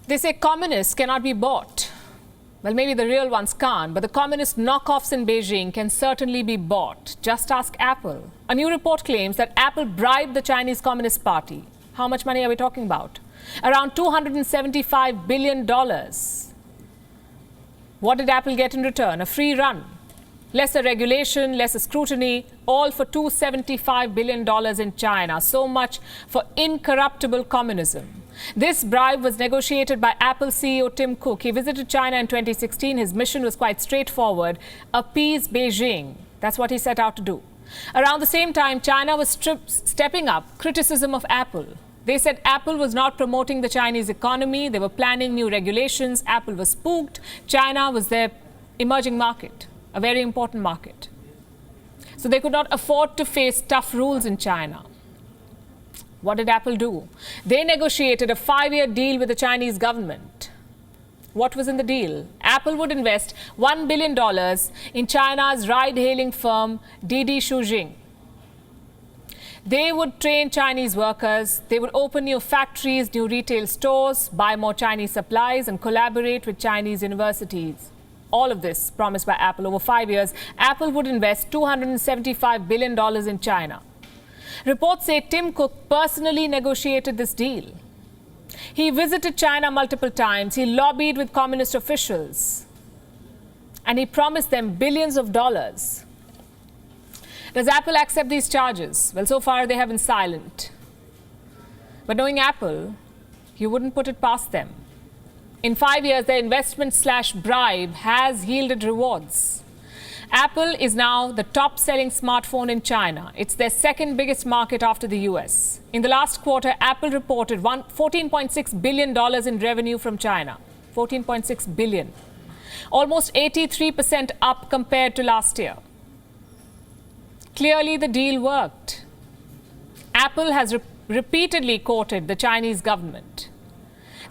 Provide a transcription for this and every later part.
They say communists cannot be bought. Well, maybe the real ones can't, but the communist knockoffs in Beijing can certainly be bought. Just ask Apple. A new report claims that Apple bribed the Chinese Communist Party. How much money are we talking about? Around $275 billion. What did Apple get in return? A free run. Lesser regulation, lesser scrutiny, all for $275 billion in China. So much for incorruptible communism. This bribe was negotiated by Apple CEO Tim Cook. He visited China in 2016. His mission was quite straightforward: appease Beijing. That's what he set out to do. Around the same time, China was stepping up criticism of Apple. They said Apple was not promoting the Chinese economy. They were planning new regulations. Apple was spooked. China was their emerging market, a very important market. So they could not afford to face tough rules in China. What did Apple do? They negotiated a 5-year deal with the Chinese government. What was in the deal? Apple would invest $1 billion in China's ride-hailing firm Didi Shujing. They would train Chinese workers, they would open new factories, new retail stores, buy more Chinese supplies, and collaborate with Chinese universities. All of this promised by Apple. Over 5 years, Apple would invest $275 billion in China. Reports say Tim Cook personally negotiated this deal. He visited China multiple times. He lobbied with communist officials. And he promised them billions of dollars. Does Apple accept these charges? Well, so far they have been silent. But knowing Apple, you wouldn't put it past them. In 5 years, their investment/bribe has yielded rewards. Apple is now the top-selling smartphone in China. It's their second biggest market after the US. In the last quarter, Apple reported $14.6 billion in revenue from China. $14.6 billion. Almost 83% up compared to last year. Clearly, the deal worked. Apple has repeatedly courted the Chinese government.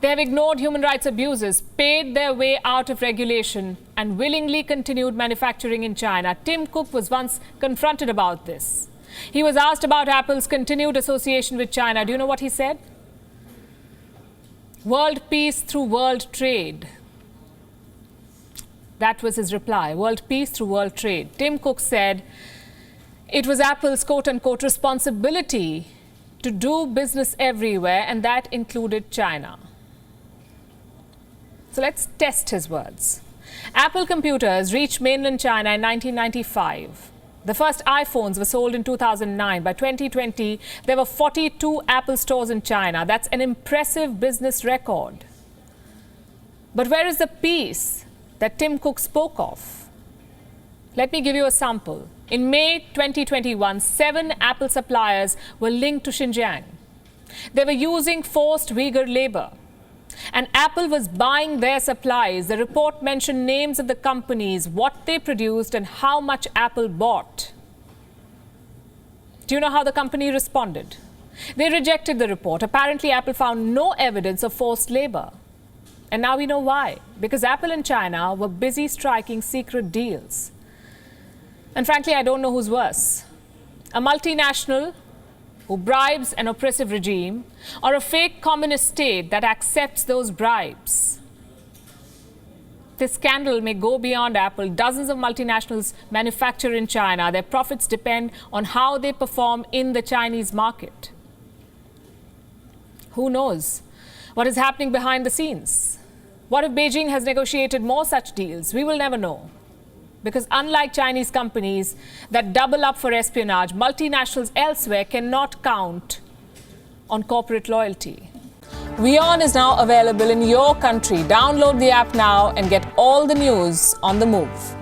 They have ignored human rights abuses, paid their way out of regulation, and willingly continued manufacturing in China. Tim Cook was once confronted about this. He was asked about Apple's continued association with China. Do you know what he said? World peace through world trade. That was his reply. World peace through world trade. Tim Cook said it was Apple's quote-unquote responsibility to do business everywhere, and that included China. So let's test his words. Apple computers reached mainland China in 1995. The first iPhones were sold in 2009. By 2020, there were 42 Apple stores in China. That's an impressive business record. But where is the peace that Tim Cook spoke of? Let me give you a sample. In May 2021, 7 Apple suppliers were linked to Xinjiang. They were using forced Uyghur labor. And Apple was buying their supplies. The report mentioned names of the companies, what they produced, and how much Apple bought. Do you know how the company responded? They rejected the report. Apparently, Apple found no evidence of forced labor. And now we know why. Because Apple and China were busy striking secret deals. And frankly, I don't know who's worse. A multinational who bribes an oppressive regime, or a fake communist state that accepts those bribes. This scandal may go beyond Apple. Dozens of multinationals manufacture in China. Their profits depend on how they perform in the Chinese market. Who knows what is happening behind the scenes? What if Beijing has negotiated more such deals? We will never know. Because unlike Chinese companies that double up for espionage, multinationals elsewhere cannot count on corporate loyalty. WION is now available in your country. Download the app now and get all the news on the move.